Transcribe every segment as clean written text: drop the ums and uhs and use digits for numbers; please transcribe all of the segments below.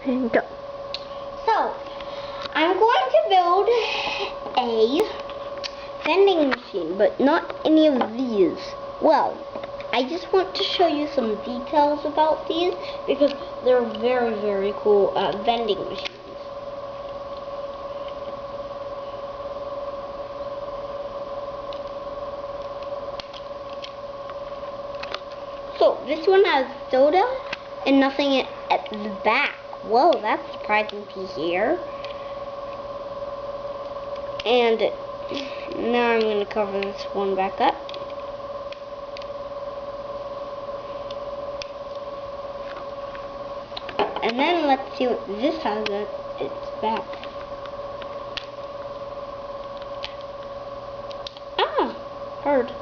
And go. So, I'm going to build a vending machine, but not any of these. Well, I just want to show you some details about these because they're very, very cool vending machines. So, this one has soda and nothing at the back. Whoa, that's surprising to hear. And now I'm going to cover this one back up. And then let's see what this has at its back. Ah, heard.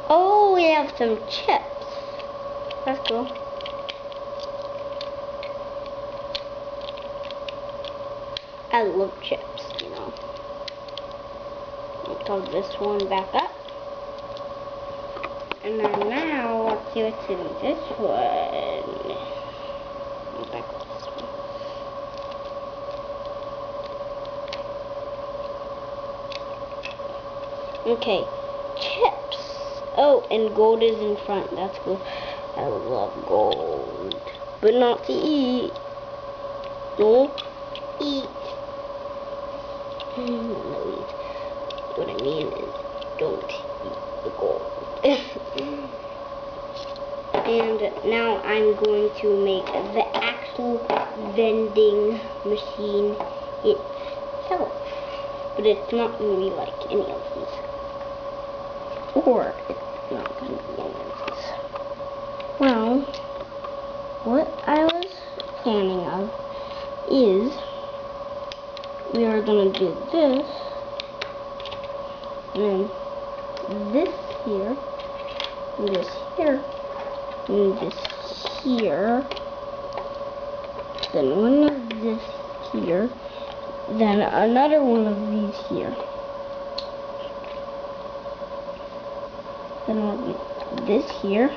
Oh, we have some chips. That's cool. I love chips, you know. I'll cover this one back up. And then now, let's see what's in this one. Back up this one. Okay, chips. Oh, and gold is in front. That's cool. I love gold. But not to eat. No, eat. No, eat. What I mean is, don't eat the gold. And now I'm going to make the actual vending machine itself. But it's not going to be like any of these. Or it's not going to be any of these. Well, what I was planning of is we are going to do this, and this here, and this here, and this here, then one of this here, then another one of these here. Then we'll do this here,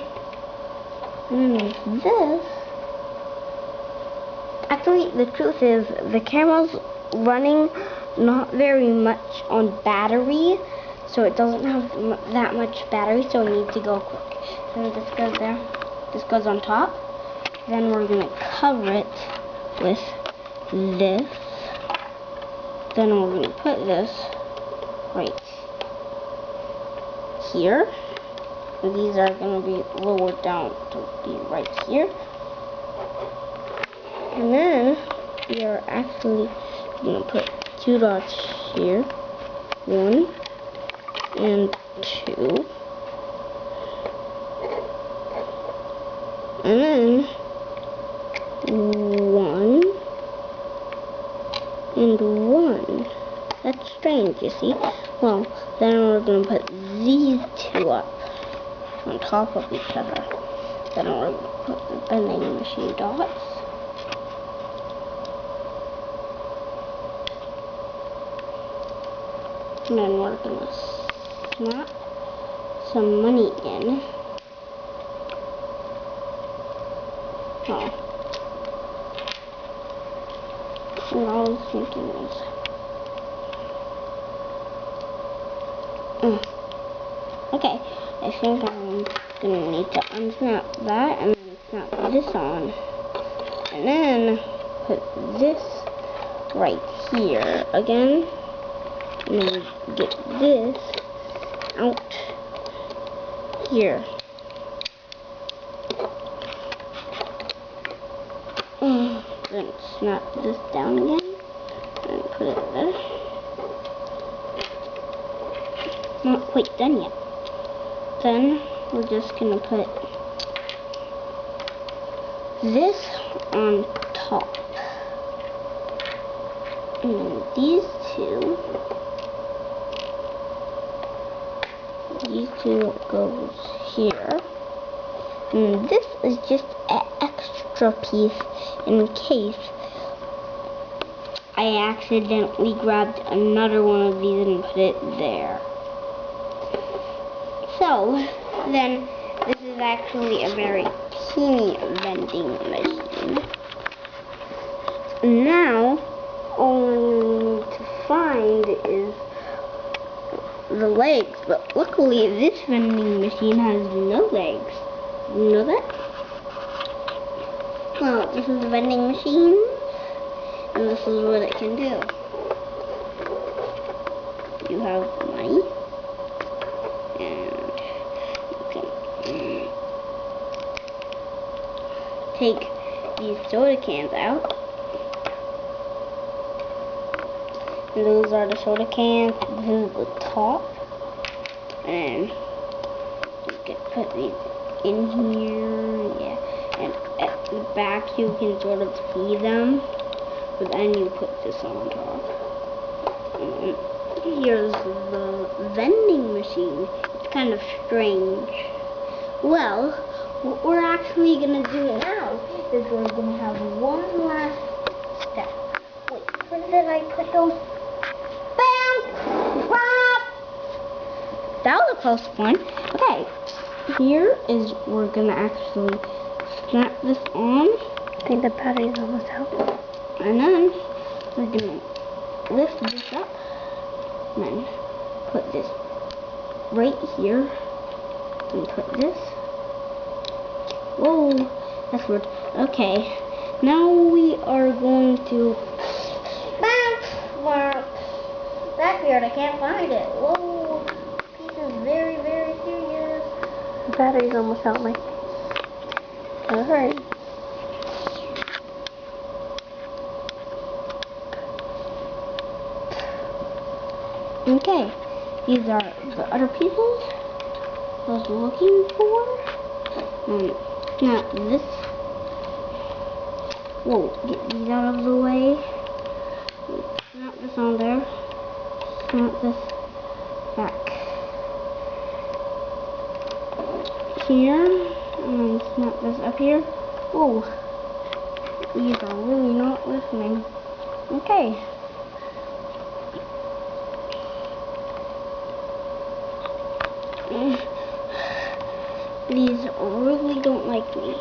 and then this. Actually, the truth is, the camera's running not very much on battery, so it doesn't have that much battery, so it needs to go quick. So this goes there, this goes on top, then we're going to cover it with this, then we're going to put this right here, and these are going to be lowered down to be right here, and then we are actually going to put 2 dots here, 1 and 2, and then 1 and 1. That's strange, you see. Well, then we're going to put these 2 up on top of each other. Then we're going to put the vending machine dots. And then we're going to snap some money in. Oh. And all I was thinking was, okay, I think I'm going to need to unsnap that and then snap this on. And then put this right here again. And then get this out here. Then snap this down again and put it there. Not quite done yet. Then we're just gonna put this on top. And then these two goes here. And this is just an extra piece in case I accidentally grabbed another one of these and put it there. So, then, this is actually a very teeny vending machine. Now, all I need to find is the legs, but luckily this vending machine has no legs. You know that? Well, this is the vending machine, and this is what it can do. You have money, and you can take these soda cans out, and those are the soda cans. This is the top, and you can put these in here, yeah, and at the back you can sort of see them, but then you put this on top. And here's the vending machine. It's kind of strange. Well, what we're actually gonna do now is we're gonna have one last step. Wait, where did I put those? Bam! Drop! That was a close one. Okay, here is we're gonna actually snap this on. I think the battery's almost out. And then we're gonna lift this up and then put this right here and put this. Whoa, that's weird. Okay, now we are going to bounce. That's weird, I can't find it. Whoa, this is very, very serious. The battery's almost out, Mike. Alright. Okay, these are the other pieces I was looking for. Now this. Whoa, get these out of the way. Snap this on there. Snap this back here, and then snap this up here. Whoa, these are really not listening. Okay. These really don't like me.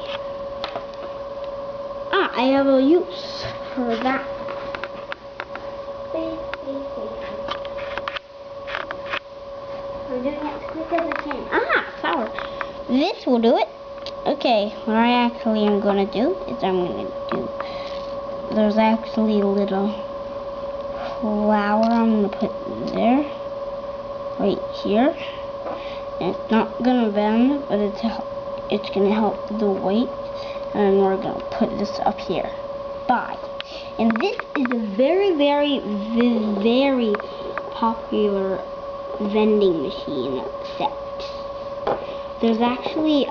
Ah, I have a use for that. We're doing it as quick as I can. Ah, power. This will do it. Okay, what I actually am gonna do is there's actually a little flower I'm gonna put there, right here. And it's not gonna bend, but it's gonna help the weight. And we're gonna put this up here. Bye. And this is a very, very, very popular vending machine set. There's actually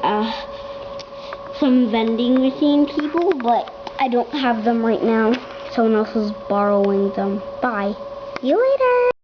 some vending machine people, but I don't have them right now. Someone else is borrowing them. Bye. See you later.